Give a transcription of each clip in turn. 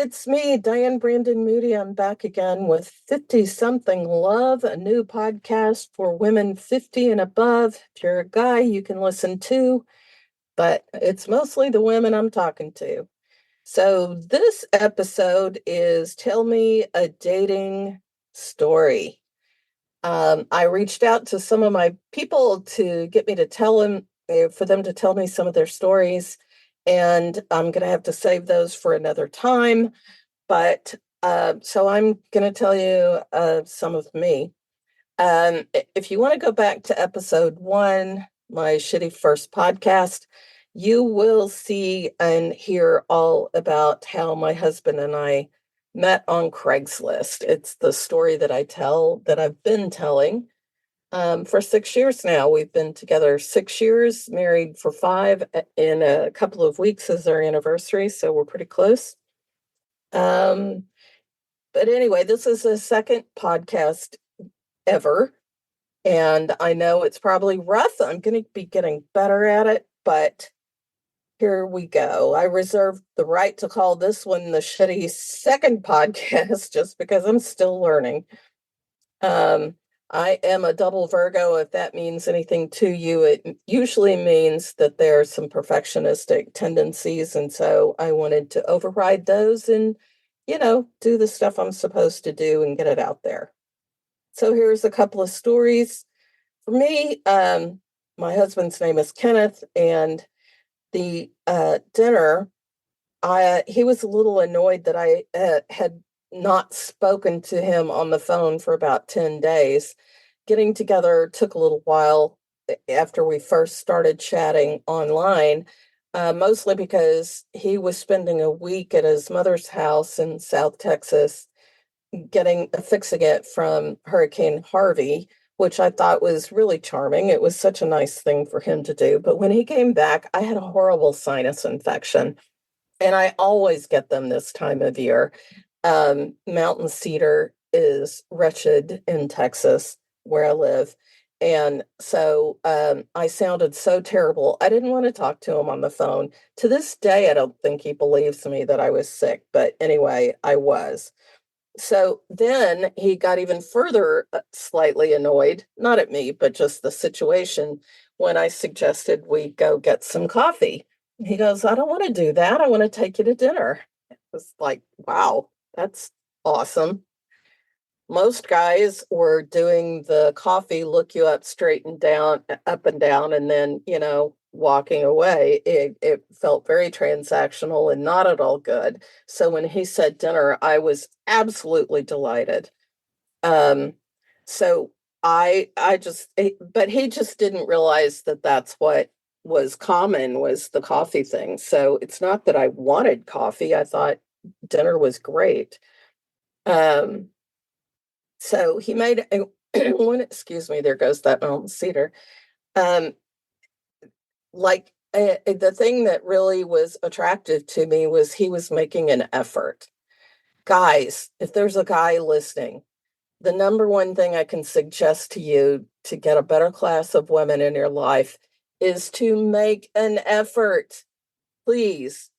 It's me, Diane Brandon Moody. I'm back again with 50 Something Love, a new podcast for women 50 and above. If you're a guy, you can listen too, but it's mostly the women I'm talking to. So this episode is Tell Me a Dating Story. I reached out to some of my people to get me to tell them, for them to tell me some of their stories, and I'm going to have to save those for another time. But so I'm going to tell you some of me. If you want to go back to episode 1, my shitty first podcast, you will see and hear all about how my husband and I met on Craigslist. It's the story that I tell, that I've been telling for 6 years now. We've been together 6 years, married for 5. In a couple of weeks is our anniversary, so we're pretty close. Um, but anyway, this is the second podcast ever. And I know it's probably rough. I'm going to be getting better at it, but here we go. I reserve the right to call this one the shitty second podcast just because I'm still learning. I am a double Virgo. If that means anything to you, it usually means that there are some perfectionistic tendencies. And so I wanted to override those and, do the stuff I'm supposed to do and get it out there. So here's a couple of stories. For me, my husband's name is Kenneth, and the dinner, he was a little annoyed that I had not spoken to him on the phone for about 10 days. Getting together took a little while after we first started chatting online, mostly because he was spending a week at his mother's house in South Texas fixing it from Hurricane Harvey, which I thought was really charming. It was such a nice thing for him to do. But when he came back, I had a horrible sinus infection, and I always get them this time of year. Mountain cedar is wretched in Texas, where I live. And so I sounded so terrible. I didn't want to talk to him on the phone. To this day, I don't think he believes me that I was sick. But anyway, I was. So then he got even further slightly annoyed, not at me, but just the situation, when I suggested we go get some coffee. He goes, I don't want to do that. I want to take you to dinner. It was like, wow, that's awesome. Most guys were doing the coffee, look you up, straight and down, up and down, and then, walking away. It felt very transactional and not at all good. So when he said dinner, I was absolutely delighted. Um, so but he just didn't realize that that's what was common, was the coffee thing. So it's not that I wanted coffee. I thought dinner was great. Um, so he made one, excuse me, there goes that mountain cedar. Um, the thing that really was attractive to me was he was making an effort. Guys, if there's a guy listening, the number one thing I can suggest to you to get a better class of women in your life is to make an effort. Please.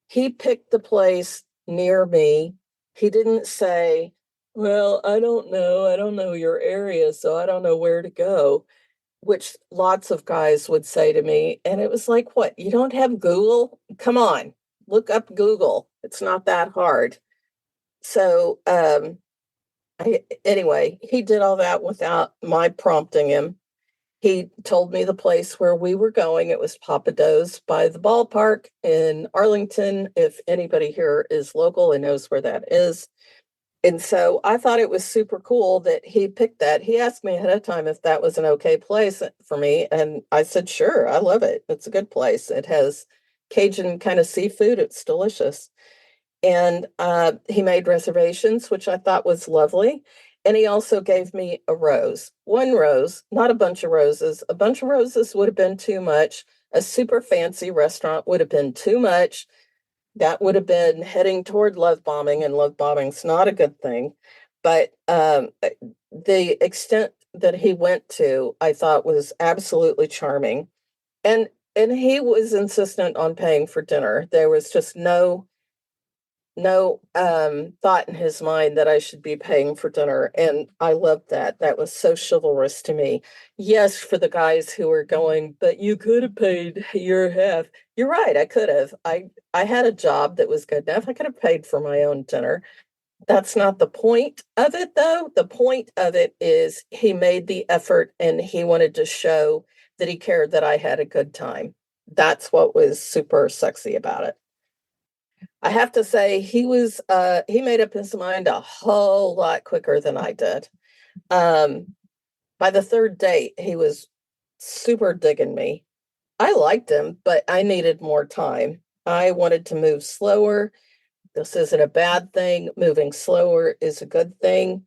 He picked the place near me. He didn't say, well, I don't know. I don't know your area, so I don't know where to go, which lots of guys would say to me. And it was like, what? You don't have Google? Come on, look up Google. It's not that hard. So, anyway, he did all that without my prompting him. He told me the place where we were going. It was Papa Do's by the ballpark in Arlington. If anybody here is local and knows where that is. And so I thought it was super cool that he picked that. He asked me ahead of time if that was an okay place for me. And I said, sure, I love it. It's a good place. It has Cajun kind of seafood. It's delicious. And he made reservations, which I thought was lovely. And he also gave me a rose, one rose, not a bunch of roses. A bunch of roses would have been too much. A super fancy restaurant would have been too much. That would have been heading toward love bombing, and love bombing's not a good thing. But the extent that he went to, I thought was absolutely charming. And he was insistent on paying for dinner. There was just no thought in his mind that I should be paying for dinner. And I loved that. That was so chivalrous to me. Yes, for the guys who were going, but you could have paid your half. You're right, I could have. I had a job that was good enough. I could have paid for my own dinner. That's not the point of it, though. The point of it is he made the effort and he wanted to show that he cared that I had a good time. That's what was super sexy about it. I have to say he made up his mind a whole lot quicker than I did. Um, by the third date, he was super digging me. I liked him, but I needed more time. I wanted to move slower. This isn't a bad thing. Moving slower is a good thing.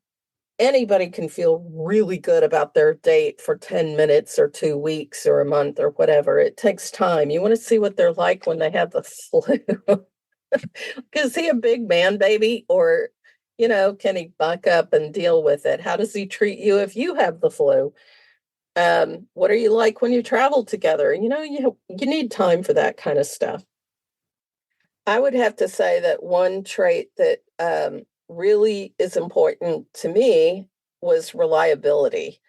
Anybody can feel really good about their date for 10 minutes or 2 weeks or a month or whatever. It takes time. You want to see what they're like when they have the flu. Is he a big man baby, or, can he buck up and deal with it? How does he treat you if you have the flu? What are you like when you travel together? You need time for that kind of stuff. I would have to say that one trait that really is important to me was reliability.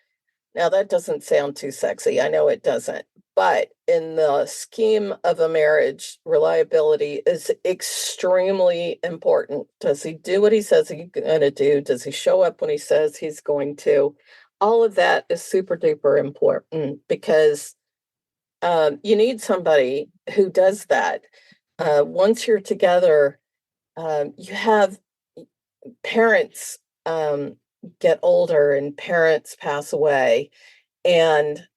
Now, that doesn't sound too sexy. I know it doesn't. But in the scheme of a marriage, reliability is extremely important. Does he do what he says he's going to do? Does he show up when he says he's going to? All of that is super duper important because you need somebody who does that. Once you're together, you have parents get older and parents pass away, and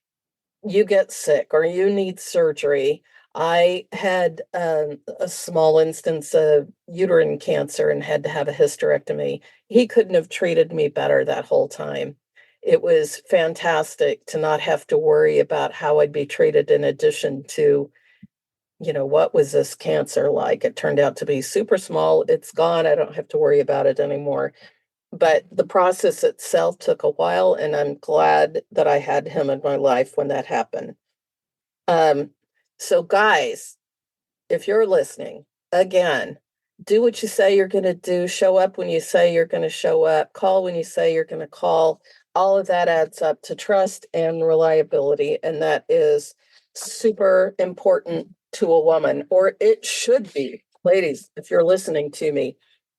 you get sick or you need surgery. I had a small instance of uterine cancer and had to have a hysterectomy. He couldn't have treated me better that whole time. It was fantastic to not have to worry about how I'd be treated in addition to, what was this cancer like? It turned out to be super small. It's gone. I don't have to worry about it anymore. But the process itself took a while, and I'm glad that I had him in my life when that happened. Um, so guys, if you're listening, again, do what you say you're going to do, show up when you say you're going to show up, call when you say you're going to call. All of that adds up to trust and reliability, and that is super important to a woman, or it should be. Ladies, if you're listening to me,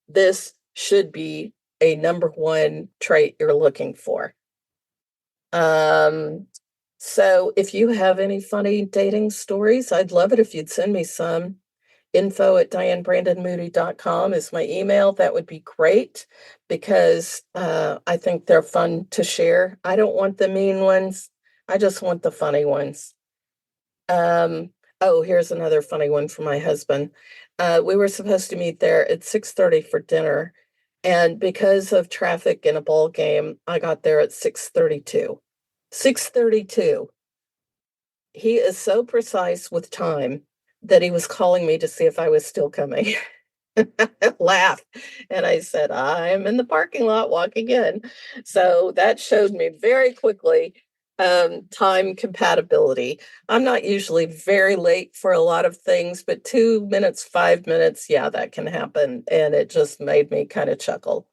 this should be a number one trait you're looking for. Um, so if you have any funny dating stories, I'd love it if you'd send me some. info@dianebrandonmoody.com is my email. That would be great because I think they're fun to share. I don't want the mean ones. I just want the funny ones. Um, oh, here's another funny one from my husband. We were supposed to meet there at 6:30 for dinner, and because of traffic in a ball game, I got there at 6:32. 6:32. He is so precise with time that he was calling me to see if I was still coming. I laughed, and I said, "I'm in the parking lot walking in." So that showed me very quickly time compatibility. I'm not usually very late for a lot of things, but 2 minutes, 5 minutes, yeah, that can happen. And it just made me kind of chuckle.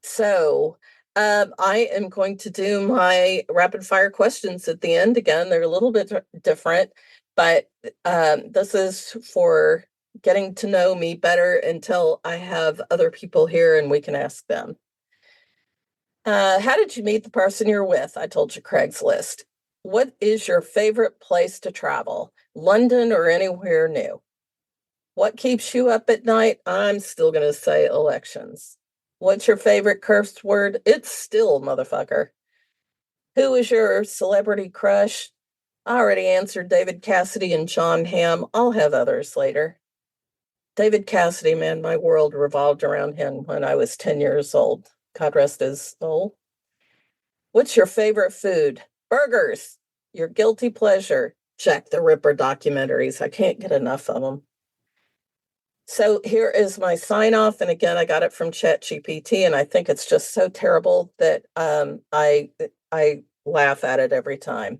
So, I am going to do my rapid fire questions at the end. Again, they're a little bit different, but this is for getting to know me better until I have other people here and we can ask them. How did you meet the person you're with? I told you Craigslist. What is your favorite place to travel? London or anywhere new? What keeps you up at night? I'm still going to say elections. What's your favorite curse word? It's still motherfucker. Who is your celebrity crush? I already answered David Cassidy and John Hamm. I'll have others later. David Cassidy, man, my world revolved around him when I was 10 years old. God rest his soul. What's your favorite food? Burgers. Your guilty pleasure? Jack the Ripper documentaries. I can't get enough of them. So here is my sign off. And again, I got it from ChatGPT, and I think it's just so terrible that I laugh at it every time.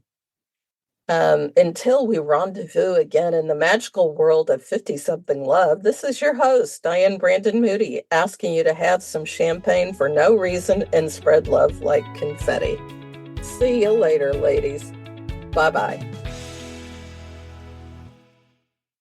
Until we rendezvous again in the magical world of 50 something love, this is your host, Diane Brandon Moody, asking you to have some champagne for no reason and spread love like confetti. See you later, ladies. Bye bye.